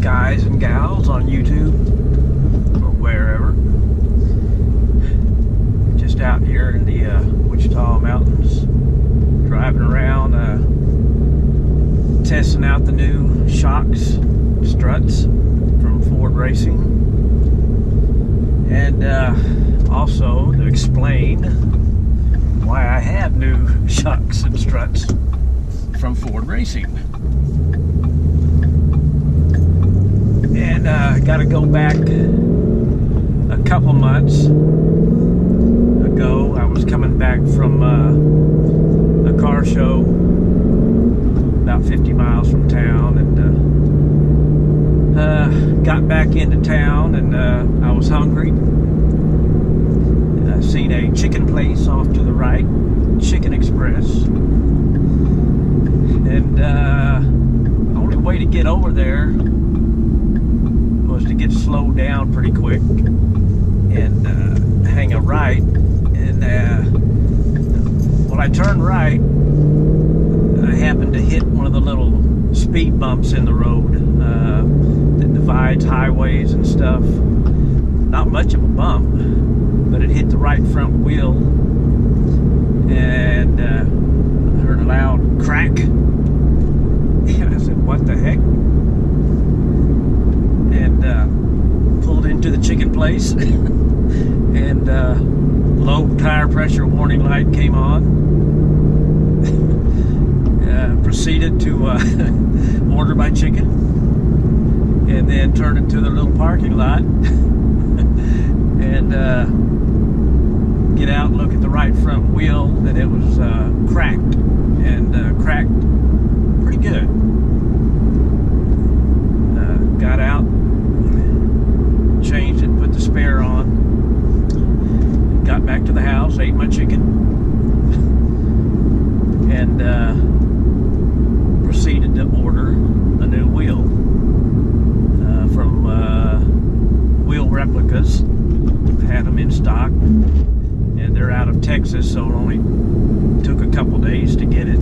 guys and gals on YouTube or wherever. Just out here in the Wichita Mountains, driving around, testing out the new shocks, struts from Ford Racing, and also to explain why I have new shocks and struts from Ford Racing. And got to go back a couple months ago. I was coming back from a car show about 50 miles from town, and got back into town, and I was hungry. I seen a chicken place off to the right, Chicken Express, and the only way to get over there was to get slowed down pretty quick and hang a right. And when I turned right, I happened to hit one of the little speed bumps in the road that divides highways and stuff. Not much of a bump, but it hit the right front wheel, and I heard a loud crack, and I said, what the heck? And pulled into the chicken place, and low tire pressure warning light came on. Proceeded to order my chicken, and then turned into the little parking lot and get out and look at the right front wheel, and it was cracked, and cracked pretty good. Got out, changed it, put the spare on, got back to the house, ate my chicken, and proceeded to order a new wheel from Wheel Replicas. Had them in stock, and they're out of Texas, so it only took a couple days to get it.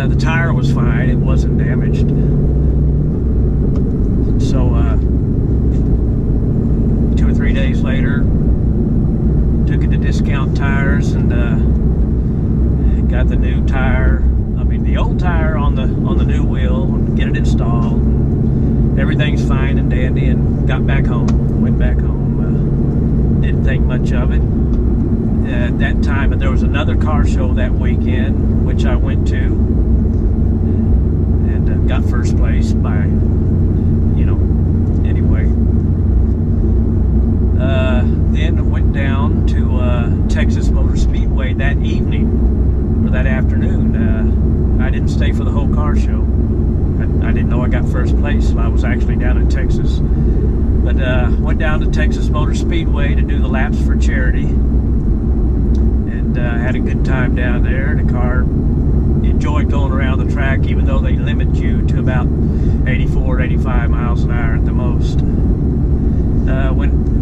The tire was fine, it wasn't damaged. So 2 or 3 days later, took it to Discount Tires and got the new tire, the old tire on the new wheel, and get it installed. Everything's fine and dandy, and got back home, went back home. Didn't think much of it. At that time, there was another car show that weekend, which I went to, and got first place by, anyway. Then I went down to Texas Motor Speedway that evening, or that afternoon. I didn't stay for the whole car show. I didn't know I got first place, so I was actually down in Texas. But went down to Texas Motor Speedway to do the laps for charity, and had a good time down there. The car enjoyed going around the track, even though they limit you to about 84, 85 miles an hour at the most.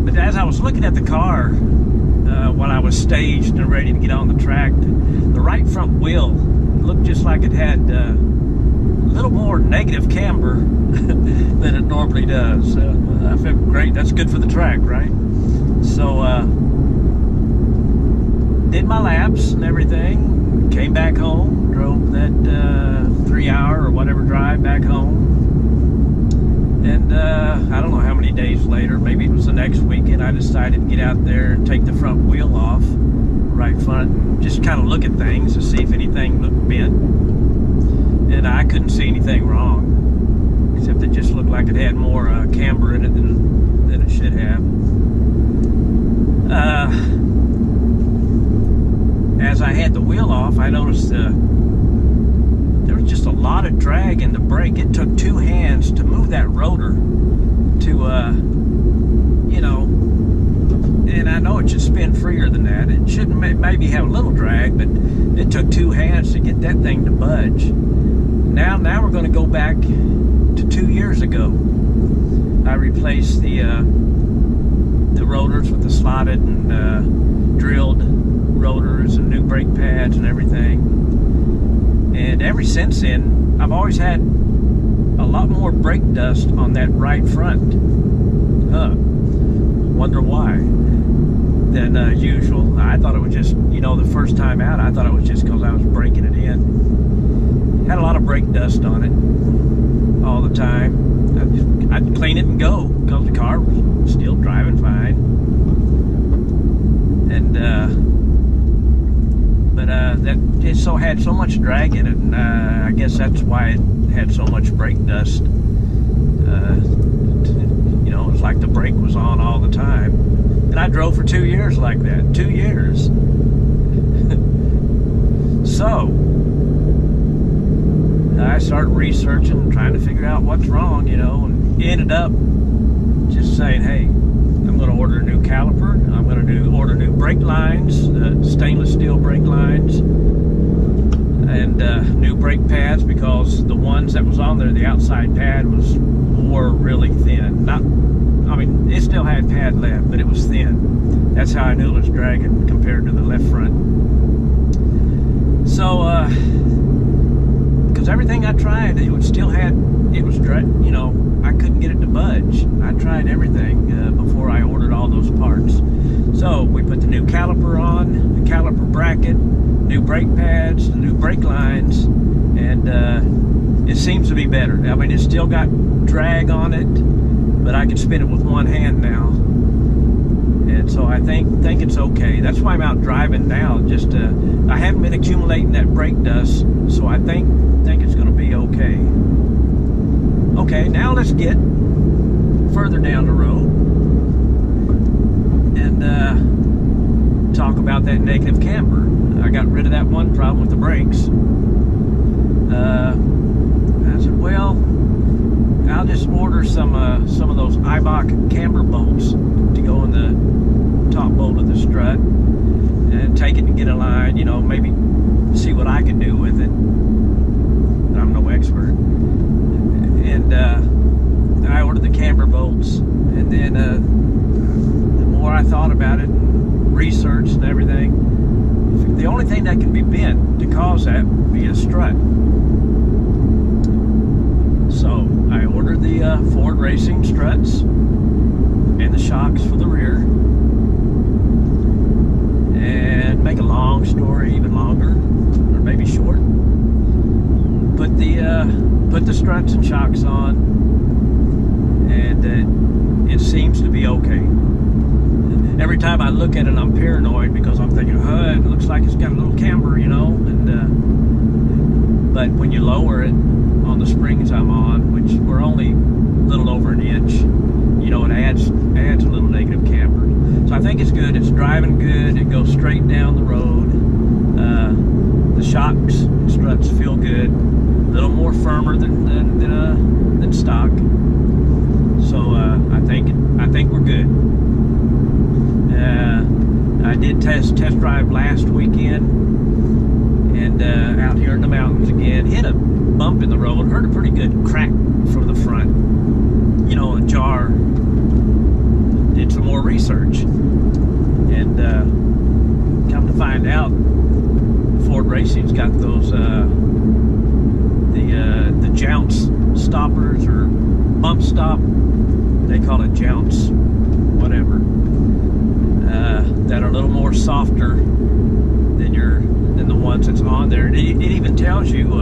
But as I was looking at the car while I was staged and ready to get on the track, the right front wheel looked just like it had a little more negative camber than it normally does. I felt great. That's good for the track, right? So did my laps and everything, came back home, drove that 3-hour or whatever drive back home, and I don't know how many days later, maybe it was the next weekend, I decided to get out there and take the front wheel off, right front, and just kind of look at things to see if anything looked bent. And I couldn't see anything wrong, except it just looked like it had more camber in it than it should have. As I had the wheel off, I noticed there was just a lot of drag in the brake. It took 2 hands to move that rotor to, and I know it should spin freer than that. It shouldn't maybe have a little drag, but it took 2 hands to get that thing to budge. Now we're going to go back to 2 years ago. I replaced the rotors with the slotted and drilled rotors and new brake pads and everything. And ever since then, I've always had lot more brake dust on that right front. Wonder why, than usual. I thought it was just, the first time out, I thought it was just because I was breaking it in. Had a lot of brake dust on it all the time. I'd clean it and go because the car was still driving fine. And that it had so much drag in it, and I guess that's why it had so much brake dust. It was like the brake was on all the time. And I drove for 2 years like that. 2 years. So I started researching, trying to figure out what's wrong, and ended up just saying, hey, I'm going to order a new caliper. I'm going to order new brake lines, stainless steel brake lines, and new brake pads, because the ones that was on there, the outside pad wore really thin. It still had pad left, but it was thin. That's how I knew it was dragging compared to the left front. So, because everything I tried, I couldn't get it to budge. I tried everything before I ordered all those parts. So we put the new caliper on, the caliper bracket, new brake pads, the new brake lines, and it seems to be better. It's still got drag on it, but I can spin it with one hand now. And so I think it's okay. That's why I'm out driving now. Just I haven't been accumulating that brake dust, so I think it's going to be okay. Okay, now let's get further down the road and talk about that negative camber. I got rid of that one problem with the brakes. I said, well, I'll just order some of those Ibach camber bolts to go in the top bolt of the strut and take it and get a line, maybe see what I can do with it. I'm no expert. And I ordered the camber bolts, and then the more I thought about it, researched and everything, the only thing that can be bent to cause that would be a strut. So I ordered the Ford Racing struts and the shocks for the rear. And make a long story even longer, or maybe short, put the struts and shocks on, and it seems to be okay. Every time I look at it, I'm paranoid because I'm thinking, it looks like it's got a little camber, but when you lower it on the springs I'm on, which were only a little over an inch, it adds a little negative camber. So I think it's good. It's driving good. It goes straight down the road. The shocks and struts feel good. A little more firmer than stock. So I think we're good. I did test drive last weekend, and out here in the mountains again, hit a bump in the road, heard a pretty good crack from the front, a jar. Did some more research, and come to find out, Ford Racing's got those the jounce stoppers, or bump stop, they call it jounce, whatever, that are a little more softer than the ones that's on there. It even tells you,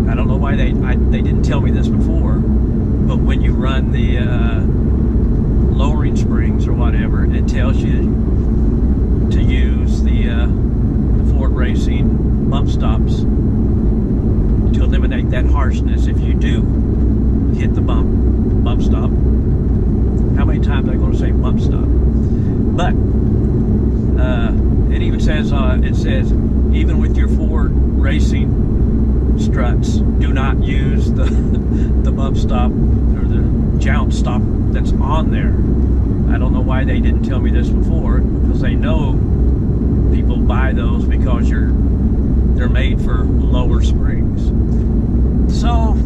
I don't know why they didn't tell me this before, but when you run the lowering springs or whatever, it tells you to use the Ford Racing bump stops to eliminate that harshness if you do hit the bump stop. How many times am I going to say bump stop? But it even says, even with your Ford Racing struts, do not use the bump stop or the jounce stop that's on there. I don't know why they didn't tell me this before, because they know people buy those because they're made for lower springs. So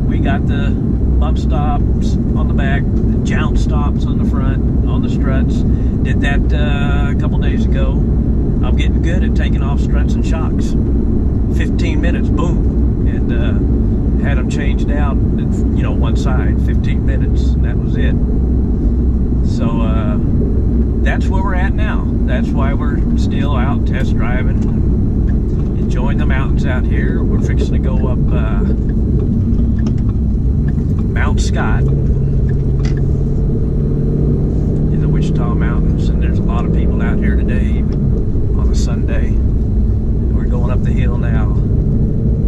we got the bump stops on the back, the jounce stops on the front, on the struts. Did that a couple days ago. I'm getting good at taking off struts and shocks. 15 minutes, boom, and had them changed out, you know, one side, 15 minutes, and that was it. So that's where we're at now. That's why we're still out test driving, enjoying the mountains out here. We're fixing to go up Mount Scott in the Wichita Mountains, and there's a lot of people out here today on a Sunday. We're going up the hill now.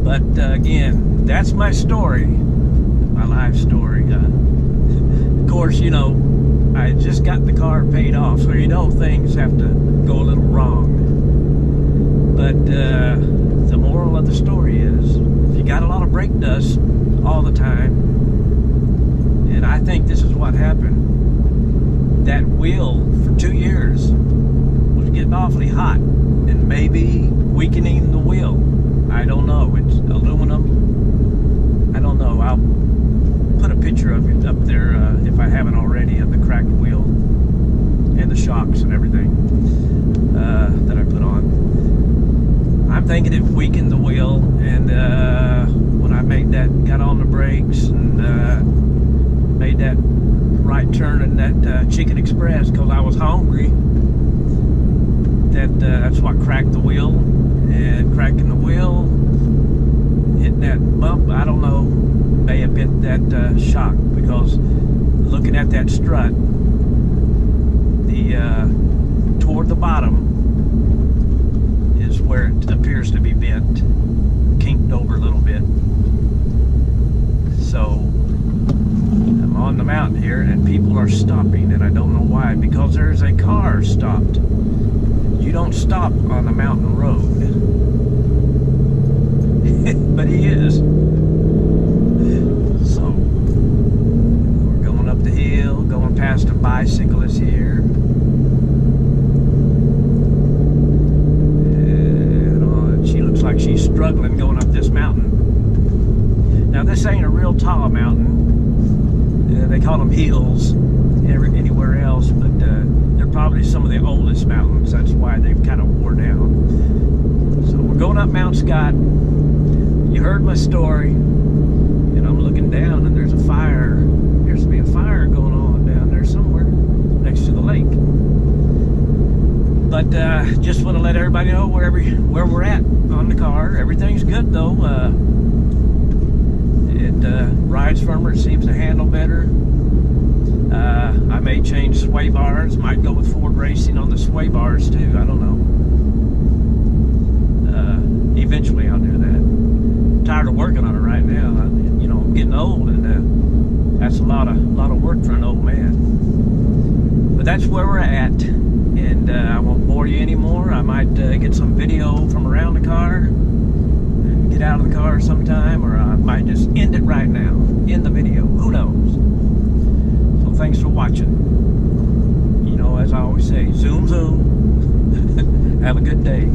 But again, that's my story, my life story. Of course, you know, I just got the car paid off, so you know things have to go a little wrong. But the moral of the story is, if you got a lot of brake dust all the time, and I think this is what happened, that wheel for 2 years was getting awfully hot and maybe weakening the wheel. I don't know. It's aluminum. I don't know. I'll put a picture of it up there if I haven't already, of the cracked wheel and the shocks and everything that I put on. I'm thinking it weakened the wheel, and when I got on the brakes and made that right turn in that Chicken Express, because I was hungry, that's what cracked the wheel. And cracking the wheel, hitting that bump, I don't know, may have been that shock, because looking at that strut, toward the bottom is where it appears to be bent, kinked over a little bit. So I'm on the mountain here, and people are stopping, and I don't know why, because there's a car stopped. You don't stop on the mountain road. But he is. So we're going up the hill, going past a bicyclist here. And she looks like she's struggling going up this mountain. Now this ain't a real tall mountain. They call them hills anywhere else, but they're probably some of the oldest mountains. That's why they've kind of wore down. So we're going up Mount Scott. You heard my story, and I'm looking down, and there's a fire. Appears to be a fire going on down there somewhere next to the lake. But just want to let everybody know where we're at on the car. Everything's good though. It rides firmer. It seems to handle better. I may change sway bars. Might go with Ford Racing on the sway bars too. I don't know. Eventually I'll do that. I'm tired of working on it right now. You know, I'm getting old, and that's a lot of work for an old man. But that's where we're at, and I won't bore you anymore. I might get some video from around the car and get out of the car sometime, or I might just end it right now in the video. Who knows? So thanks for watching. You know, as I always say, zoom zoom. Have a good day.